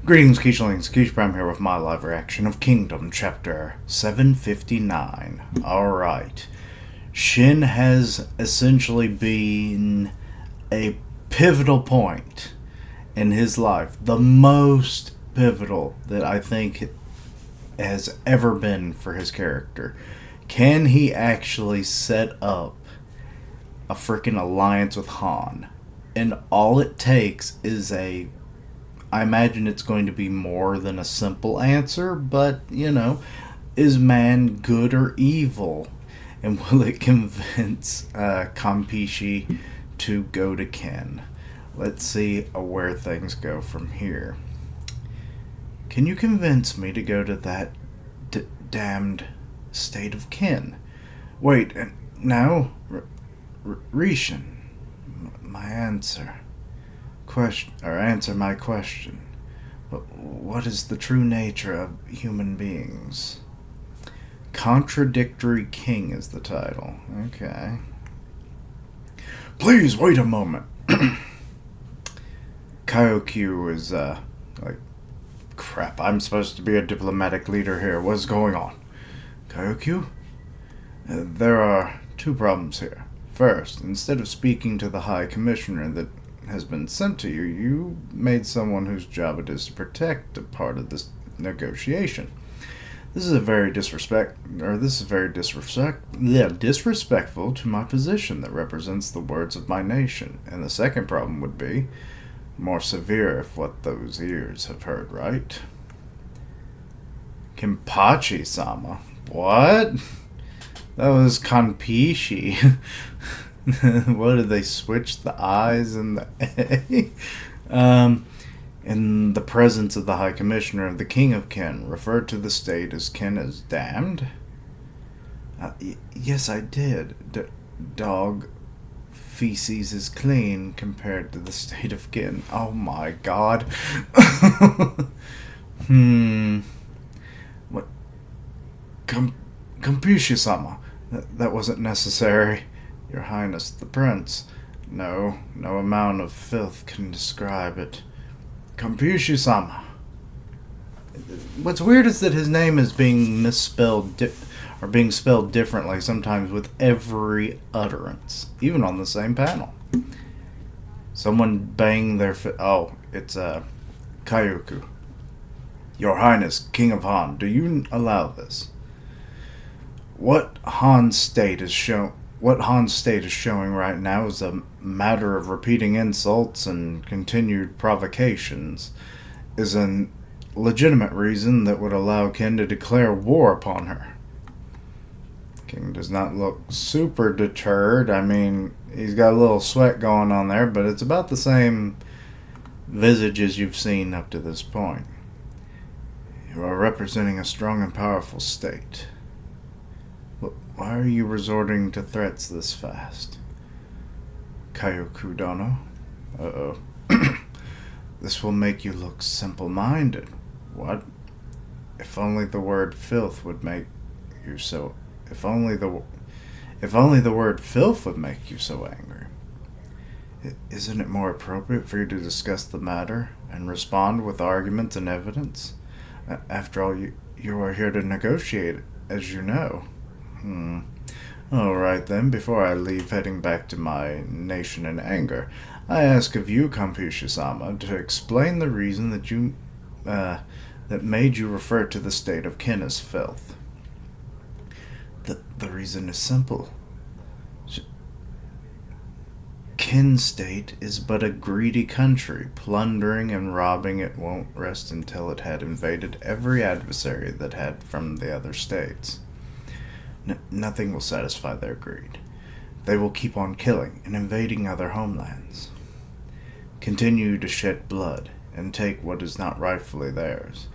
Greetings, Keishlings. Keish Prime here with my live reaction of Kingdom Chapter 759. Alright. Shin has essentially been a pivotal point in his life. The most pivotal that I think has ever been for his character. Can he actually set up a freaking alliance with Han? And all it takes is I imagine it's going to be more than a simple answer, but, is man good or evil? And will it convince Kampishi to go to Ken? Let's see where things go from here. Can you convince me to go to that damned state of Ken? Wait, no? Risshin, my answer. Answer my question. What is the true nature of human beings? Contradictory King is the title. Okay. Please wait a moment. Kyokyu is like, crap, I'm supposed to be a diplomatic leader here. What's going on? Kyokyu? There are two problems here. First, instead of speaking to the High Commissioner that has been sent to you, you made someone whose job it is to protect a part of this negotiation. This is very disrespectful to my position that represents the words of my nation. And the second problem would be more severe if what those ears have heard, right? Kenpachi-sama. What? That was Kanpishi. What did they switch the I's and the A? In the presence of the High Commissioner of the King of Ken, referred to the state as Ken as damned? Yes, I did. Dog feces is clean compared to the state of Ken. Oh my god. What? Kampishi-sama. That wasn't necessary. Your Highness the Prince. No amount of filth can describe it. Kampishi-sama. What's weird is that his name is being misspelled, or being spelled differently sometimes with every utterance, even on the same panel. Someone banged their it's Kyokyu. Your Highness, King of Han, do you allow this? What Han state is showing right now is a matter of repeating insults and continued provocations, is a legitimate reason that would allow Ken to declare war upon her. King does not look super deterred. I mean, he's got a little sweat going on there, but it's about the same visage as you've seen up to this point. You are representing a strong and powerful state. Why are you resorting to threats this fast? Kyokyu Dono? Uh-oh. This will make you look simple-minded. What? If only the word filth would make you so... If only the word filth would make you so angry. Isn't it more appropriate for you to discuss the matter and respond with arguments and evidence? After all, you are here to negotiate, as you know. Alright then, before I leave heading back to my nation in anger, I ask of you, Kampishi-sama, to explain the reason that made you refer to the state of Ken as filth. The reason is simple. Ken state is but a greedy country. Plundering and robbing it won't rest until it had invaded every adversary that had from the other states. Nothing will satisfy their greed. They will keep on killing and invading other homelands. Continue to shed blood and take what is not rightfully theirs.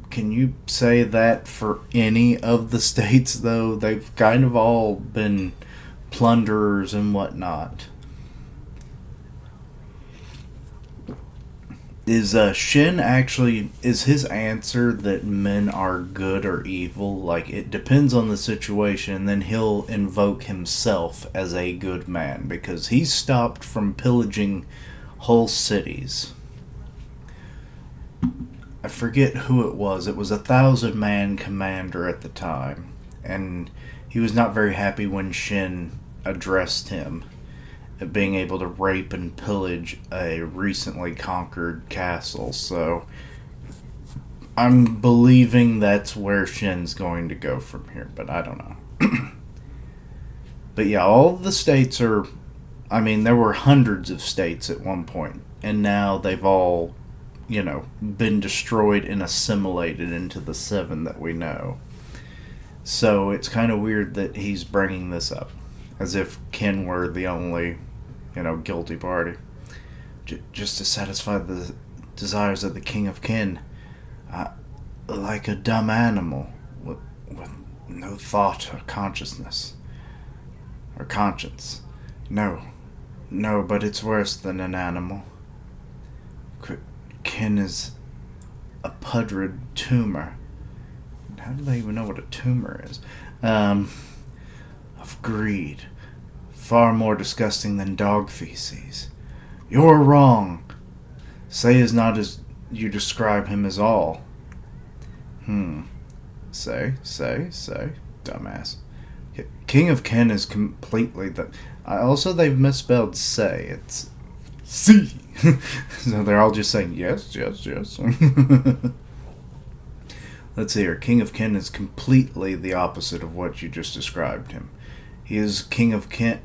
Can you say that for any of the states, though? They've kind of all been plunderers and whatnot. Is Shin actually, is his answer that men are good or evil? Like, it depends on the situation, and then he'll invoke himself as a good man, because he's stopped from pillaging whole cities. I forget who it was. It was a 1,000-man commander at the time, and he was not very happy when Shin addressed him at being able to rape and pillage a recently conquered castle. So I'm believing that's where Shin's going to go from here, but I don't know. But yeah, all the states are. I mean, there were hundreds of states at one point, and now they've all, been destroyed and assimilated into the seven that we know. So it's kind of weird that he's bringing this up, as if Ken were the only, guilty party. Just to satisfy the desires of the King of Ken. Like a dumb animal with no thought or consciousness. Or conscience. No, but it's worse than an animal. Ken is a pudrid tumor. How do they even know what a tumor is? Of greed. Far more disgusting than dog feces. You're wrong. Say is not as you describe him as all. Say, dumbass. King of Ken is completely the. Also, they've misspelled say. It's C. So they're all just saying yes. Let's see here. King of Ken is completely the opposite of what you just described him. He is King of Ken.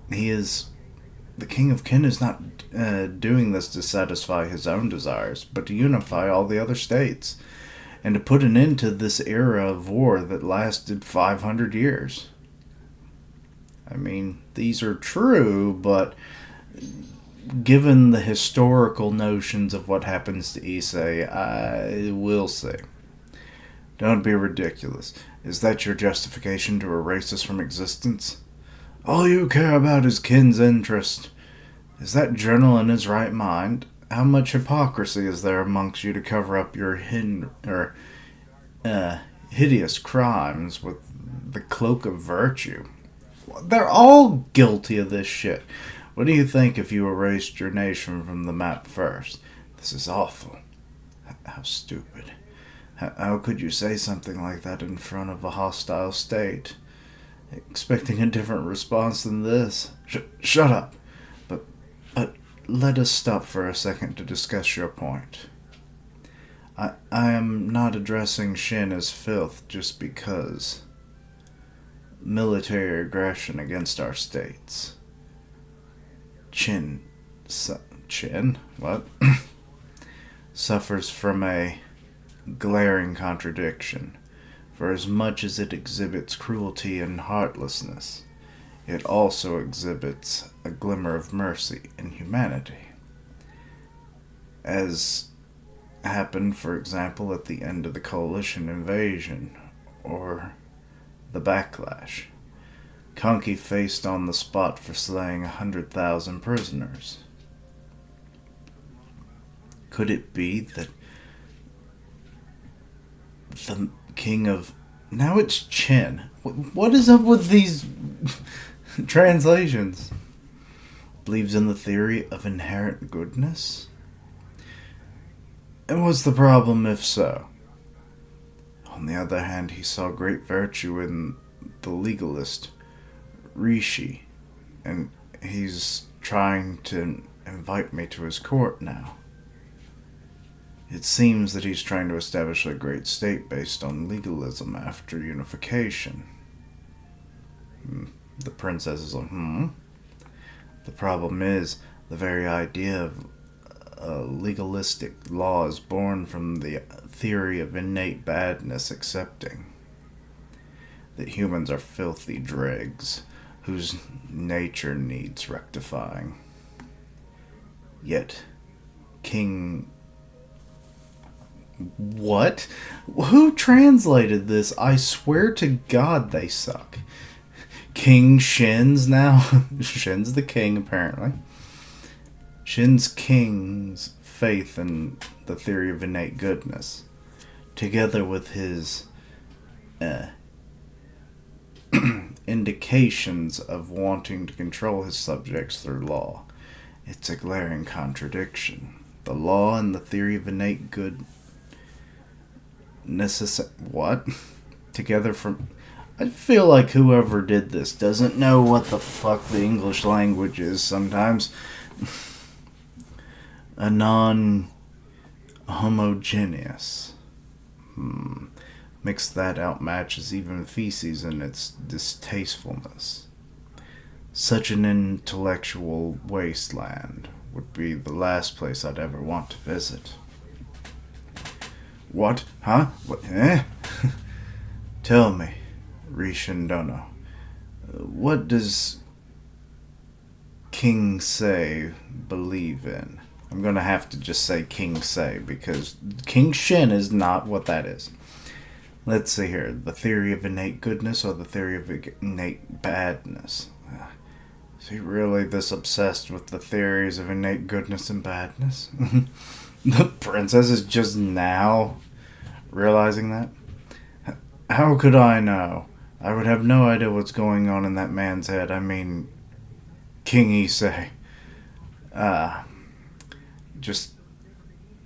The King of Ken is not doing this to satisfy his own desires, but to unify all the other states and to put an end to this era of war that lasted 500 years. I mean, these are true, but given the historical notions of what happens to Issei, I will say, don't be ridiculous. Is that your justification to erase us from existence? All you care about is Ken's interest. Is that general in his right mind? How much hypocrisy is there amongst you to cover up your hideous crimes with the cloak of virtue? They're all guilty of this shit. What do you think if you erased your nation from the map first? This is awful. How stupid. How could you say something like that in front of a hostile state? Expecting a different response than this? Shut up. But let us stop for a second to discuss your point. I am not addressing Shin as filth just because. Military aggression against our states. Chin? What? Suffers from a glaring contradiction. For as much as it exhibits cruelty and heartlessness, it also exhibits a glimmer of mercy and humanity. As happened, for example, at the end of the Coalition invasion, or the Backlash. Conky faced on the spot for slaying 100,000 prisoners. Could it be that the king of... Now it's Chen. What is up with these translations? Believes in the theory of inherent goodness? And what's the problem if so? On the other hand, he saw great virtue in the legalist Rishi, and he's trying to invite me to his court now. It seems that he's trying to establish a great state based on legalism after unification. The princess is like, The problem is, the very idea of legalistic law is born from the theory of innate badness, accepting that humans are filthy dregs whose nature needs rectifying. Yet, King... What? Who translated this? I swear to God they suck. King Shin's now? Shin's the king, apparently. Shin's king's faith in the theory of innate goodness, together with his indications of wanting to control his subjects through law. It's a glaring contradiction. The law and the theory of innate good What? Together from... I feel like whoever did this doesn't know what the fuck the English language is sometimes. A non-homogeneous. Mix that outmatches even feces in its distastefulness. Such an intellectual wasteland would be the last place I'd ever want to visit. What? Huh? What? Tell me, Rishin Dono, what does King Sei believe in? I'm going to have to just say King Sei because King Shin is not what that is. Let's see here. The theory of innate goodness or the theory of innate badness? Is he really this obsessed with the theories of innate goodness and badness? The princess is just now realizing that? How could I know? I would have no idea what's going on in that man's head. I mean, King Issei. Just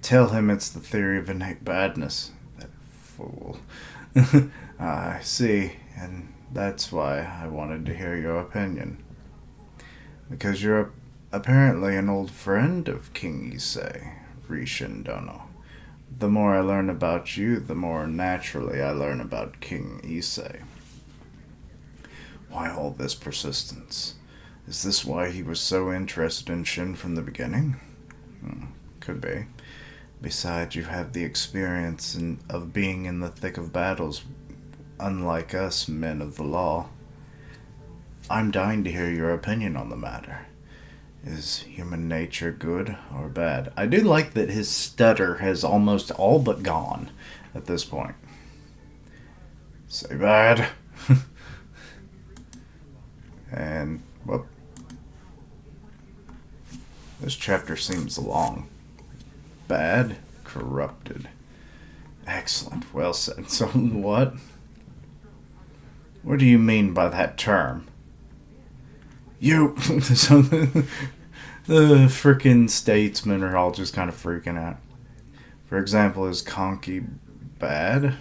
tell him it's the theory of innate badness. That fool. I see, and that's why I wanted to hear your opinion. Because you're apparently an old friend of King Issei, Rishin Dono. The more I learn about you, the more naturally I learn about King Issei. Why all this persistence? Is this why he was so interested in Shin from the beginning? Could be. Besides, you have the experience of being in the thick of battles, unlike us men of the law. I'm dying to hear your opinion on the matter. Is human nature good or bad? I do like that his stutter has almost all but gone at this point. Say bad. And, whoop. This chapter seems long. Bad, corrupted. Excellent, well said. So, what? What do you mean by that term? You! So, the frickin' statesmen are all just kind of freaking out. For example, is Conky bad?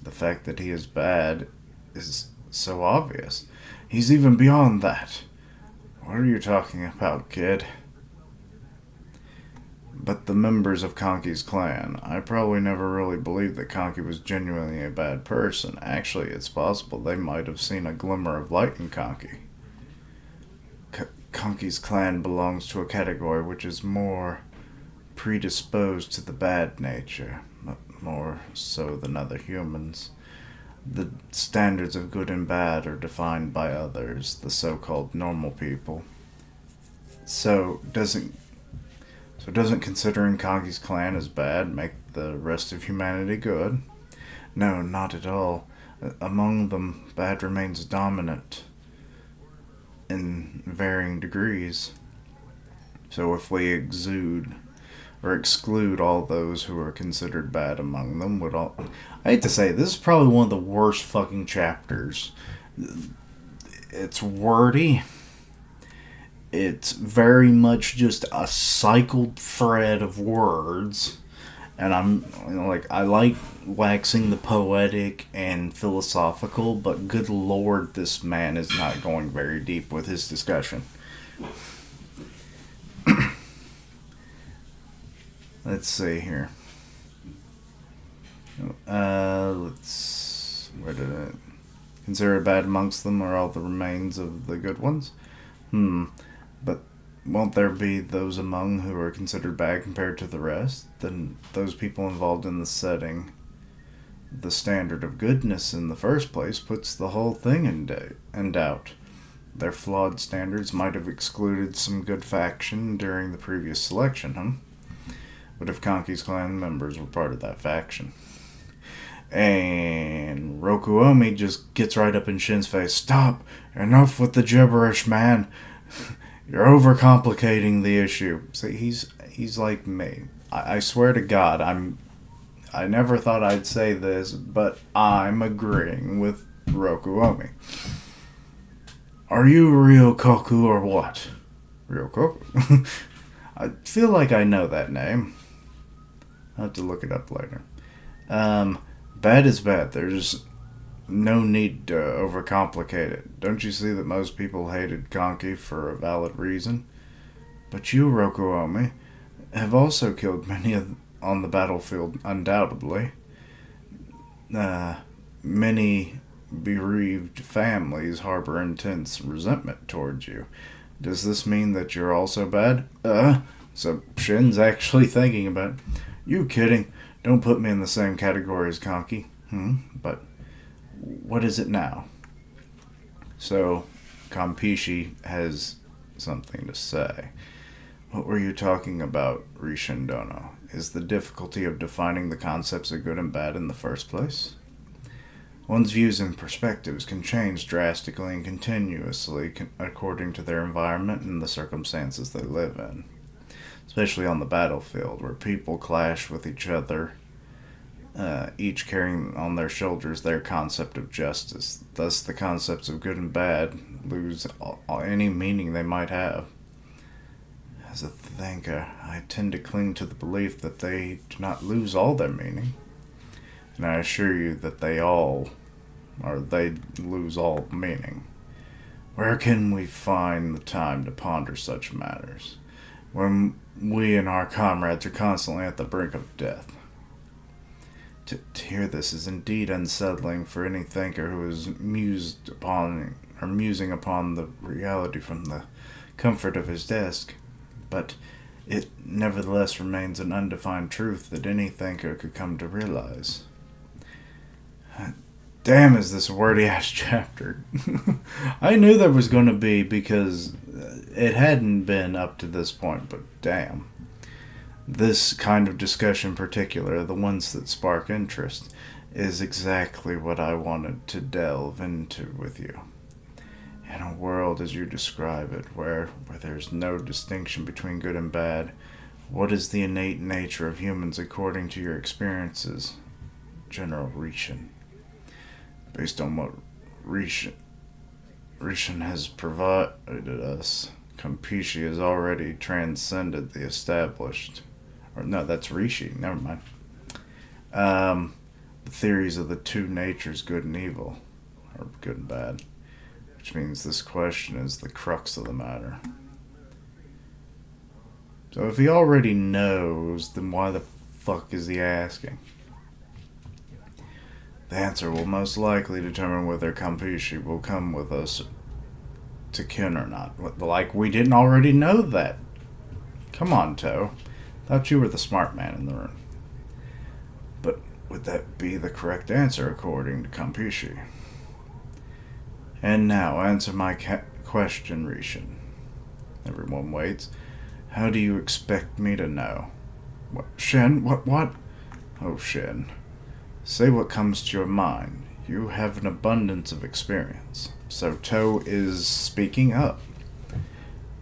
The fact that he is bad is so obvious. He's even beyond that. What are you talking about, kid? But the members of Conky's clan, I probably never really believed that Conky was genuinely a bad person. Actually, it's possible they might have seen a glimmer of light in Conky. Conky's clan belongs to a category which is more predisposed to the bad nature, more so than other humans. The standards of good and bad are defined by others, the so-called normal people. So doesn't considering Conky's clan as bad make the rest of humanity good? No, not at all. Among them, bad remains dominant in varying degrees. So if we exclude all those who are considered bad among them, I hate to say, this is probably one of the worst fucking chapters. It's wordy. It's very much just a cycled thread of words. And I like waxing the poetic and philosophical, but good lord, this man is not going very deep with his discussion. Let's see here. Where did it? Consider bad amongst them are all the remains of the good ones? But won't there be those among who are considered bad compared to the rest? Then those people involved in the setting the standard of goodness in the first place puts the whole thing in doubt. Their flawed standards might have excluded some good faction during the previous selection, What if Conky's clan members were part of that faction? And Rokuomi just gets right up in Shin's face. Stop! Enough with the gibberish, man! You're overcomplicating the issue. See, he's like me. I swear to God, I never thought I'd say this, but I'm agreeing with Rokuomi. Are you Ryokoku or what? Ryokoku? I feel like I know that name. I'll have to look it up later. Um, Bad is bad. There's no need to overcomplicate it. Don't you see that most people hated Konki for a valid reason? But you, Rokuomi, have also killed many on the battlefield, undoubtedly. Uh, Many bereaved families harbor intense resentment towards you. Does this mean that you're also bad? So Shin's actually thinking about it. You kidding? Don't put me in the same category as Konki. But what is it now? So Kampishi has something to say. What were you talking about, Rishindono? Is the difficulty of defining the concepts of good and bad in the first place? One's views and perspectives can change drastically and continuously according to their environment and the circumstances they live in, especially on the battlefield where people clash with each other, each carrying on their shoulders their concept of justice. Thus, the concepts of good and bad lose any meaning they might have. As a thinker, I tend to cling to the belief that they do not lose all their meaning, and I assure you that they lose all meaning. Where can we find the time to ponder such matters, when we and our comrades are constantly at the brink of death? To hear this is indeed unsettling for any thinker who is musing upon the reality from the comfort of his desk, but it nevertheless remains an undefined truth that any thinker could come to realize. Damn, is this a wordy-ass chapter. I knew there was going to be, because it hadn't been up to this point, but damn. This kind of discussion in particular, the ones that spark interest, is exactly what I wanted to delve into with you. In a world as you describe it, where there's no distinction between good and bad, what is the innate nature of humans according to your experiences, General Rishin? Based on what Rishin has provided us, Kampishi has already transcended the established. Or no, that's Rishi, never mind. The theories of the two natures, good and evil, or good and bad. Which means this question is the crux of the matter. So if he already knows, then why the fuck is he asking? The answer will most likely determine whether Kampishi will come with us to Kin or not. Like we didn't already know that. Come on, Toe. Thought you were the smart man in the room. But would that be the correct answer according to Kampishi? And now, answer my question, Rishin. Everyone waits. How do you expect me to know? What? Shin? What? Oh, Shin. Say what comes to your mind. You have an abundance of experience. So Toe is speaking up.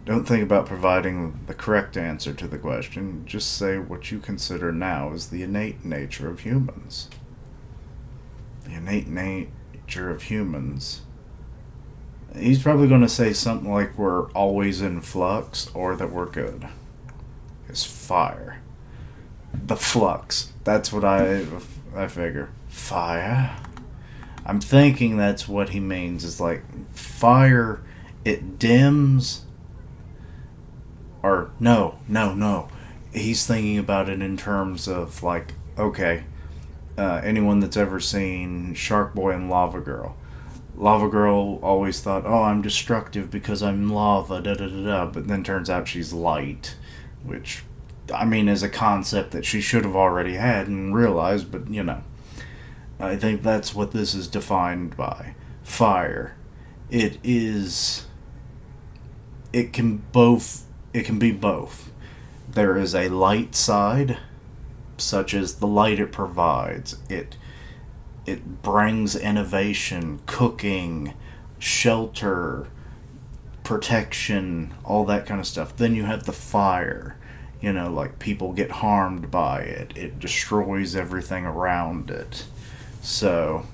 Don't think about providing the correct answer to the question. Just say what you consider now is the innate nature of humans. The innate nature of humans. He's probably going to say something like we're always in flux or that we're good. It's fire. The flux. That's what I figure. Fire? I'm thinking that's what he means. Is like fire, it dims. Or no. He's thinking about it in terms of like, okay, anyone that's ever seen Shark Boy and Lava Girl. Lava Girl always thought, oh, I'm destructive because I'm lava, but then turns out she's light, which, I mean, is a concept that she should have already had and realized, but, I think that's what this is defined by. Fire. It can be both. There is a light side, such as the light it provides. It brings innovation, cooking, shelter, protection, all that kind of stuff. Then you have the fire. Like people get harmed by it. It destroys everything around it. So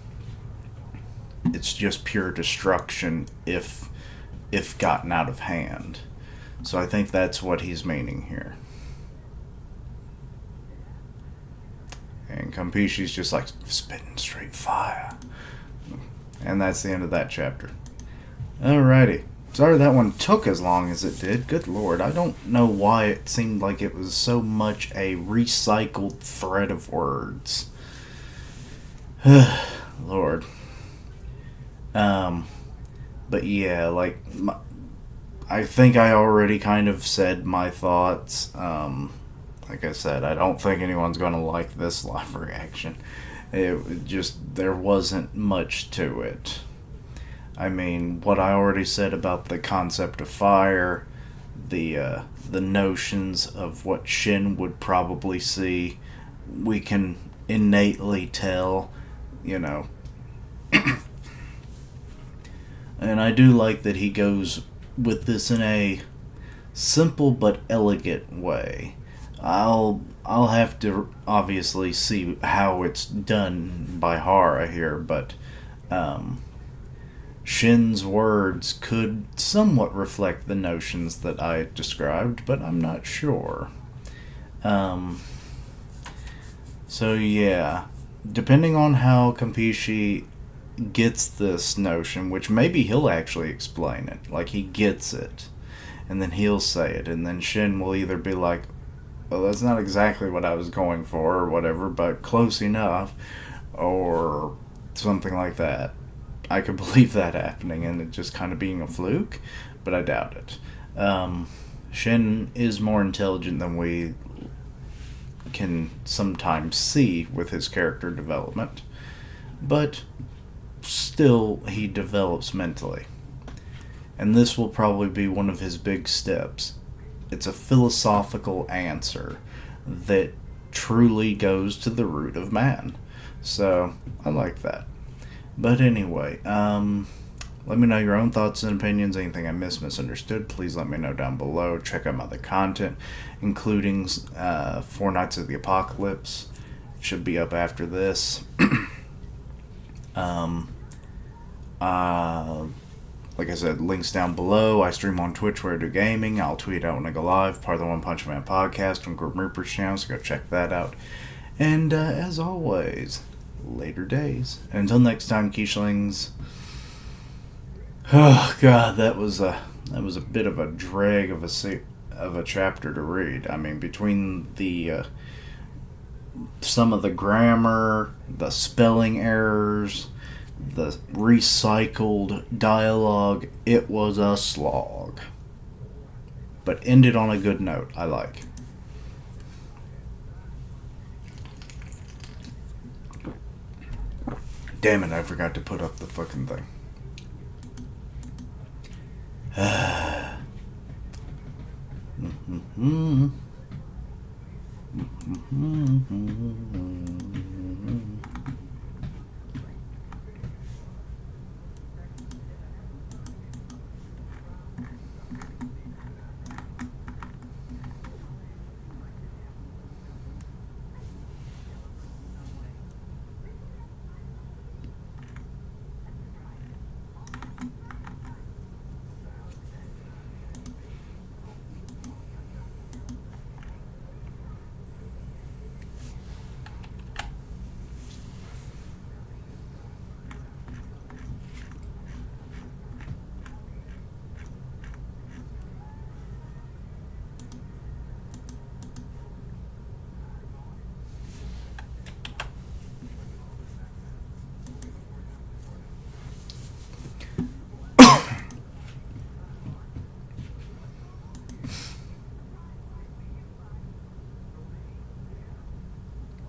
it's just pure destruction if gotten out of hand. So I think that's what he's meaning here. And and Campeche's just like spitting straight fire. And that's the end of that chapter. Alrighty. Sorry that one took as long as it did. Good lord. I don't know why it seemed like it was so much a recycled thread of words. Lord. But yeah, like, I think I already kind of said my thoughts. Like I said, I don't think anyone's going to like this live reaction. It just, there wasn't much to it. I mean, what I already said about the concept of fire, the notions of what Shin would probably see, we can innately tell, you know. And I do like that he goes with this in a simple but elegant way. I'll have to obviously see how it's done by Hara here, but Shin's words could somewhat reflect the notions that I described, but I'm not sure. So yeah, depending on how Campeche gets this notion, which maybe he'll actually explain it, like he gets it, and then he'll say it, and then Shin will either be like, well, that's not exactly what I was going for, or whatever, but close enough, or something like that. I could believe that happening and it just kind of being a fluke, but I doubt it. Shin is more intelligent than we can sometimes see with his character development, but still he develops mentally. And this will probably be one of his big steps. It's a philosophical answer that truly goes to the root of man. So, I like that. But anyway, let me know your own thoughts and opinions. Anything I misunderstood, please let me know down below. Check out my other content, including Four Nights of the Apocalypse. It should be up after this. Like I said, links down below. I stream on Twitch where I do gaming. I'll tweet out when I go live. Part of the One Punch Man podcast on Grim Reaper's channel, so go check that out. And as always, later days. And until next time, Quichelings. Oh god, that was a bit of a drag of a chapter to read. I mean, between the some of the grammar, the spelling errors, the recycled dialogue, it was a slog. But ended on a good note, I like. Damn it, I forgot to put up the fucking thing.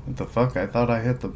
What the fuck? I thought I hit the